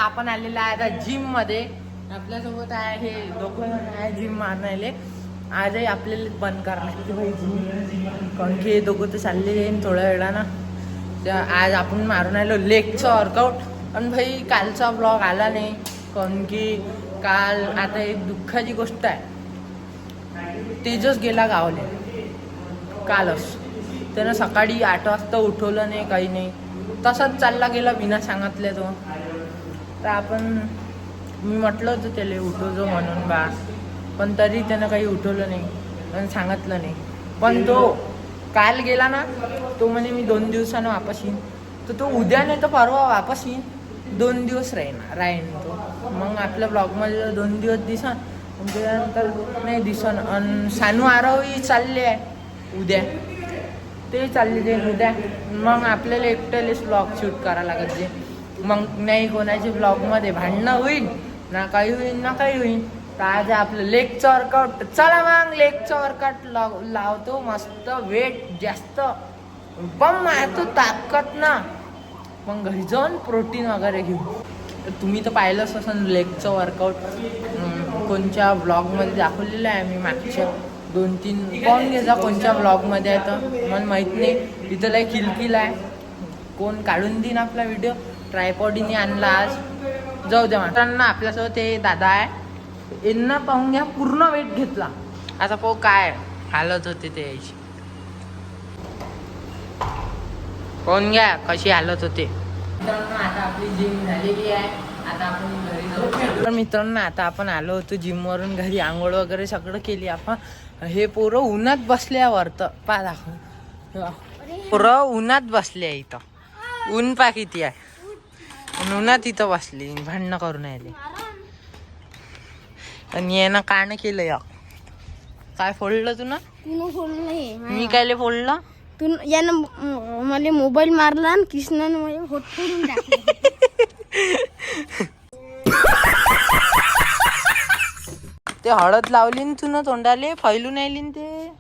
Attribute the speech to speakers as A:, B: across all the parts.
A: आपण आलेला आहे आता जिम मध्ये. आपल्यासोबत आहे हे दोघं आहे जिम मारायले. आजही आपल्याला बंद करण्याची भाई जिम, कारण की हे दोघं तर चाललेले आहे थोड्या वेळानं. आज आपण मारून आलो लेगचं वर्कआउट. आणि भाई कालचा ब्लॉग आला नाही, कारण की काल आता एक दुःखाची गोष्ट आहे. तेजस गेला गावाला कालच. त्यानं सकाळी 8 वाजता उठवलं नाही, काही नाही, तसाच चालला गेला बिना सांगितल्या तो. तर मी म्हटलं होतं त्याला उठवतो म्हणून बा, पण तरी त्यानं काही उठवलं नाही आणि सांगितलं नाही. पण तो काल गेला ना, तो म्हणे मी 2 दिवसानं वापस येईन. तर तो उद्या नाही तर परवा वापस येईन. 2 दिवस राहीन तो. मग आपल्या ब्लॉगमध्ये 2 दिवस दिसन, त्यानंतर नाही दिसन. आणि सानू आरवही चालले आहे उद्या, ते चालले ते उद्या. मग आपल्याला एकट्यालेच ब्लॉग शूट करावं लागत जे. मग नाही कोणाच्या ब्लॉगमध्ये भांडणं होईल ना, काही होईल ना काही होईल. तर आज आपलं लेगचं वर्कआउट. चला मग लेगचं वर्कआउट लावतो. मस्त वेट जास्त बम मारतो, ताकद ना. मग घरी जाऊन प्रोटीन वगैरे घेऊ. तर तुम्ही तर पाहिलंच असं लेगचं वर्कआउट कोणत्या ब्लॉगमध्ये दाखवलेलं आहे मी. मागच्या 2-3 कोण घ्यायचा कोणत्या ब्लॉगमध्ये आहे तर मला माहीत नाही. तिथं लय किलकिल आहे, कोण काढून देईन आपला व्हिडिओ. ट्रायपॉडीने आणला आज. जाऊ द्या मित्रांनो, आपल्यासोबत ते दादा आहे. यांना पाहून घ्या, पूर्ण वेट घेतला. आता पाहू काय हालत होते ते यायची. पाहून घ्या कशी हालत होते. मित्रांनो आता आपली जिम झालेली आहे. आता आपण घरी जाऊ. तर मित्रांनो आता आपण आलो होतो जिमवरून घरी. आंघोळ वगैरे सगळं केली आपण. हे पोरं उन्हात बसल्यावर तर पा दाखव. पोरं उन्हात बसले इथं. ऊन पा किती आहे. उन्हात इथं बसली, भांडणं करून आले. आणि यानं कानं केलं या. काय फोडलं तू ना?
B: फोडलं नाही
A: मी कायले फोडलं?
B: तू यानं मला मोबाईल मारला आणि कृष्णानं मला होट फोडून टाकलं.
A: ते हळद लावली ना तू ना तोंडाले, फैलून आली ना ते.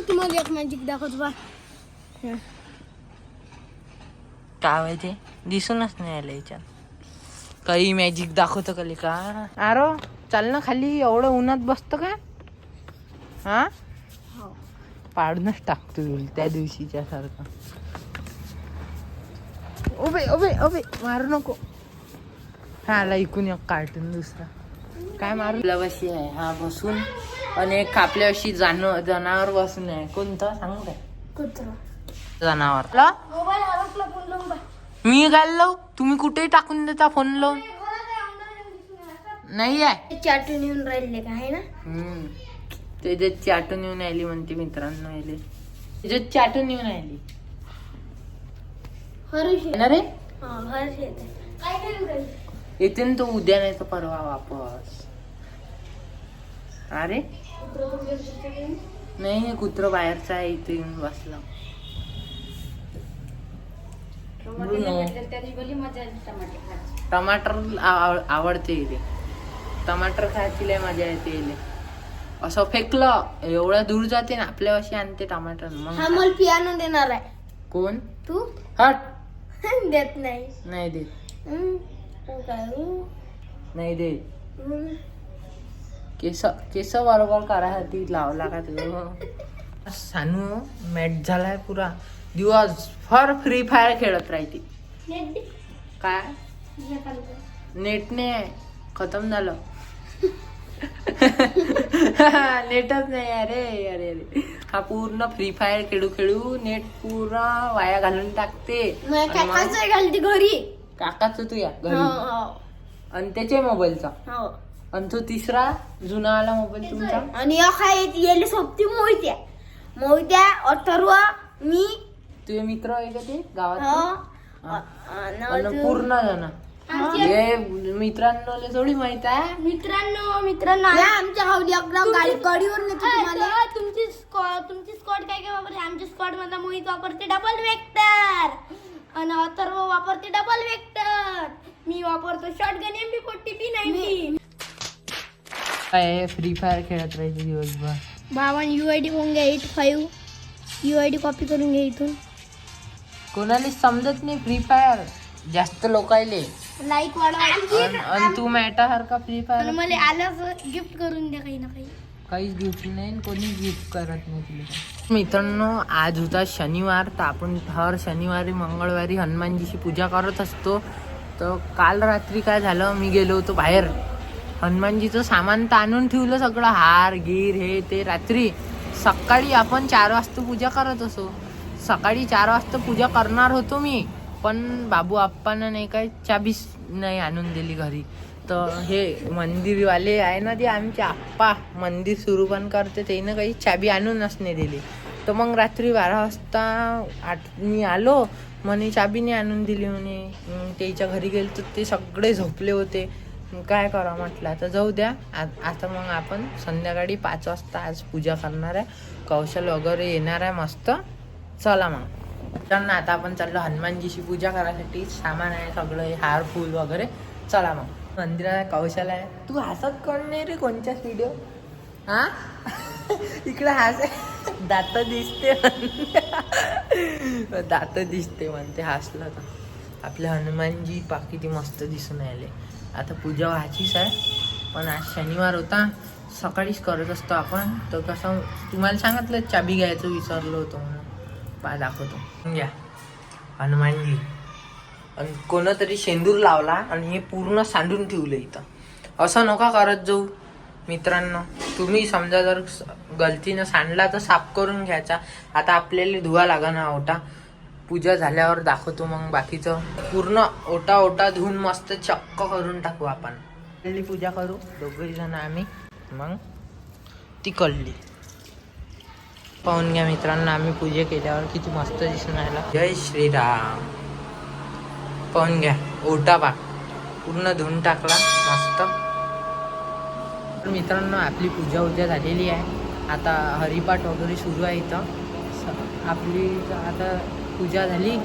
B: तुम्हाला एक मॅजिक दाखवतो बा.
A: काय माहिती, दिसूनच नाही आलं याच्यात. काही मॅजिक दाखवतं का आरो? चाल ना खाली, एवढं उन्हात बसतं का? हा पाडूनच टाकतो त्या दिवशीच्या सारखं. उभे उभे उभे मारू नको. हा आला इकून एक कार्टून दुसरा. काय मारू बशी आहे हा बसून. आणि एक आपल्याशी जनावर बसून आहे. कोणतं सांग काय?
B: कुत्रा
A: जनावर.
B: मोबाईल हरपला, फोन लावून बा.
A: मी काय लावू? तुम्ही कुठेही टाकून देता फोन लावून. नाही आहे
B: चाटून येऊन राहिले का आहे ना.
A: त्याच्यात चाटून येऊन आली म्हणते मित्रांनो. आले त्याच्यात चाटून येऊन आली. रे येते ना तो उद्या नाही तर परवा वापस. अरे नाही, कुत्र बाहेरचा आहे, इथे येऊन बसला. टमाटर आवडते इथे. टमाटर खायची लय मजा येते. असं फेकलं एवढ्या दूर जाते ना आपल्यापाशी आणते टमाटर. मग
B: मला पियानो देणार आहे.
A: कोण?
B: तू.
A: हट.
B: देत नाही.
A: नाही देत. नाही देत. केस बरोबर करायसाठी लावला का तुझं? सानू मॅच झालाय पुरा दिवस भर फ्री फायर खेळत राहते. काय नेटने खतम झालं. नेटच नाही. अरे अरे अरे हा पूर्ण फ्री फायर खेळू खेळू नेट पुरा वाया घालून टाकते.
B: घालते घरी
A: काकाच तुया घरी आणि त्याच्या मोबाईलचा. आणि तो तिसरा जुना आला मोबाईल तुमचा.
B: आणि सोबती मोहित्या अथर्व मी.
A: तुझे मित्र आहे का ते गावात? पूर्ण जण. हे मित्रांनो थोडी माहित आहे.
B: मित्रांनो आमच्या गाडीवर नेतो तुम्हाला. तुमची स्कॉट काय काय वापरते? आमच्या स्कॉट मध्ये मोहित वापरते डबल वेक्टर आणि अथर्व वापरते डबल वेक्टर. मी वापरतो शॉटगन MP40P90.
A: काय फ्री फायर खेळत राहायचे दिवसभर.
B: बाबांनी UID होऊन घ्या 85 UID कॉपी करून घ्या इथून.
A: कोणाला समजत नाही फ्री फायर. जास्त लोक आले
B: लाईक वाढवा
A: आणि तू मॅटासारखा फ्री
B: आणि
A: फायर
B: मला आलं गिफ्ट करून द्या काही ना काही.
A: काहीच गिफ्ट नाही, कोणीच गिफ्ट करत नाही तुला. मित्रांनो, आज होता शनिवार, तर आपण हर शनिवारी मंगळवारी हनुमानजीची पूजा करत असतो. तर काल रात्री काय झालं, मी गेलो होतो बाहेर, हनुमानजीचं सामान तर आणून ठेवलं सगळं, हार गिर हे ते. रात्री सकाळी आपण 4 वाजता पूजा करत असो. सकाळी 4 वाजता पूजा करणार होतो मी, पण बाबू आप्पानं नाही काय चाबीस नाही आणून दिली घरी. तर हे मंदिरवाले आहे ना, ते आमचे आप्पा मंदिर सुरू पण करते, त्यानं काही चाबी आणूनच नाही दिली. तर मग रात्री 12 वाजता मी आलो, म्हणे चाबी नाही आणून दिली म्हणे. त्याच्या घरी गेलो तर ते सगळे झोपले होते. काय करा म्हटलं, आता जाऊ द्या. आता मग आपण संध्याकाळी 5 वाजता आज पूजा करणार आहे. कौशल वगैरे येणार आहे मस्त. चला मग त्यांना आता आपण चाललो हनुमानजीची पूजा करायसाठी. सामान आहे सगळं, हार फूल वगैरे. चला मग मंदिरात कौशल आहे. तू हसत कोण नाही रे कोणत्याच व्हिडिओ? हा इकडे हस, दात दिसते दात दिसते म्हणते हसलं तर. आपले हनुमानजी किती मस्त दिसून आले. आता पूजा व्हायचीच आहे, पण आज शनिवार होता, सकाळीच करत असतो आपण. तर कसं तुम्हाला सांगितलं चाबी घ्यायचं विसरलो होतो म्हणून. दाखवतो घ्या हनुमानजी. आणि कोणतरी शेंदूर लावला आणि हे पूर्ण सांडून ठेवलं इथं. असं नका करत जाऊ मित्रांनो. तुम्ही समजा जर गलतीनं सांडला तर साफ करून घ्यायचा. आता आपल्याला धुवा लागणार ओटा. पूजा झाल्यावर दाखवतो मग बाकीचं. पूर्ण ओटा धुवून मस्त चक्क करून टाकू आपण. पहिली पूजा करू दोघही जण आम्ही, मग ती कळली. पाहून घ्या मित्रांनो, आम्ही पूजा केल्यावर किती मस्त दिसून राहिला. जय श्रीराम. पाहून घ्या ओटा पूर्ण धुवून टाकला मस्त. तर मित्रांनो, आपली पूजा झालेली आहे. आता हरिपाठ वगैरे सुरू आहे इथं. आपली आता पूजा झाली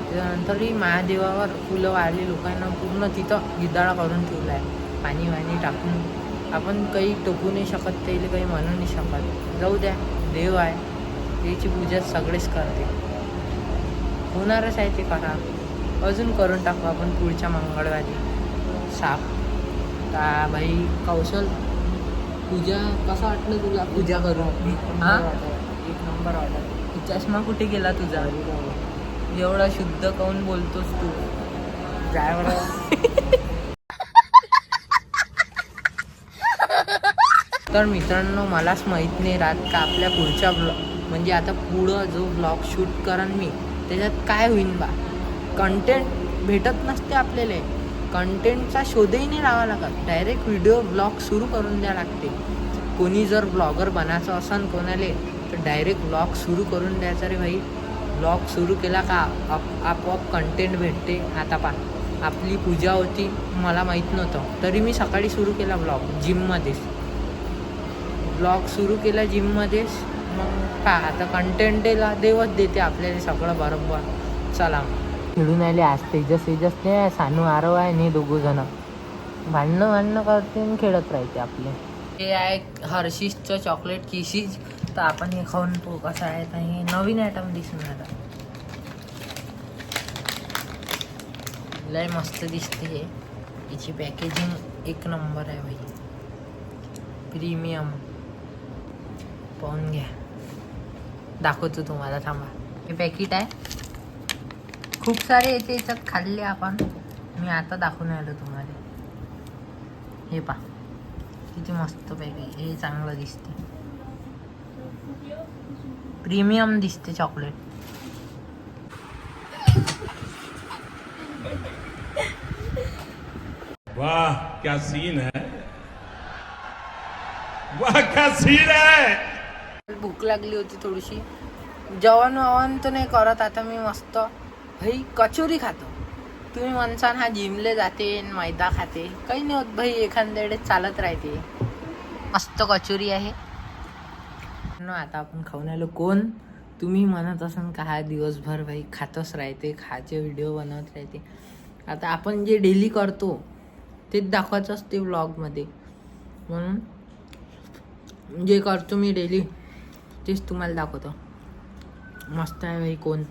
A: त्यानंतरही महादेवावर फुलं वाढली लोकांना पूर्ण तिथं गिदाळा करून ठेवला आहे. पाणी टाकून आपण काही टोकू नाही शकत, त्याला काही म्हणू नाही शकत. जाऊ द्या, देव आहे, त्याची पूजा सगळेच करते. होणारच आहे ते करा. अजून करून टाकू आपण पुढच्या मंगळवारी साफ. का भाई कौशल, पूजा कसं वाटलं तुला पूजा करून? हां, 1 नंबर वाटलं. चष्मा कुठे गेला तुझा? एवढा शुद्ध काऊन बोलतोस तू? तर मित्रांनो, मलाच माहीत नाही राहत का आपल्या पुढच्या म्हणजे आता पुढं जो ब्लॉग शूट करा मी, त्याच्यात काय होईन बा. कंटेंट भेटत नसते आपल्याला. कंटेंटचा शोधही नाही लावा लागत, डायरेक्ट व्हिडिओ ब्लॉग सुरू करून द्या लागते. कोणी जर ब्लॉगर बनायचं असन कोणाले, तर डायरेक्ट ब्लॉग सुरू करून द्यायचा रे भाई. ब्लॉग सुरू केला का आपोआप कंटेंट भेटते. आता आपली पूजा होती, मला माहीत नव्हतं, तरी मी सकाळी सुरू केला ब्लॉग जिममध्येच. ब्लॉग सुरू केला जिममध्येच. मग आता कंटेंटला देवच देते आपल्याला सगळं बरोबर. चला खेळून आले. आज तेजस नाही, सानू आरव आहे, नाही दोघं जण भांडणं करते आणि खेळत राहते आपले. हे आहे हर्षीजचं चॉकलेट किशीज. तर आपण हे खाऊन तो कसं आहे. तर हे नवीन आयटम दिसून आला, लय मस्त दिसते. हे याची पॅकेजिंग 1 नंबर आहे भाई, प्रीमियम. पाहून घ्या, दाखवतो तुम्हाला, थांबा. हे पॅकेट आहे, खूप सारे याचे याच्यात खाल्ले आपण. मी आता दाखवून आलो तुम्हाला. हे पहा किती मस्त पॅकेज. हे चांगलं दिसते, प्रीमियम दिसते चॉकलेट.
C: वाह क्या सीन है, वाह क्या सीन है.
A: भूक लागली होती थोडीशी. जेवण तर नाही करत आता मी. मस्त भाई कचोरी खातो. तुम्ही म्हणसान हा जिमले जाते मैदा खाते, काही नाही होत भाई, एखाद्या वेळेस चालत राहते. मस्त कचोरी आहे. आता आपण खाऊन आलो. कोण तुम्ही म्हणत असाल का हा दिवसभर भाई खातच राहते, खायचे व्हिडिओ बनवत राहते. आता आपण जे डेली करतो तेच दाखवायचं असते व्लॉगमध्ये. म्हणून जे करतो मी डेली तेच तुम्हाला दाखवतो. मस्त आहे भाई. कोण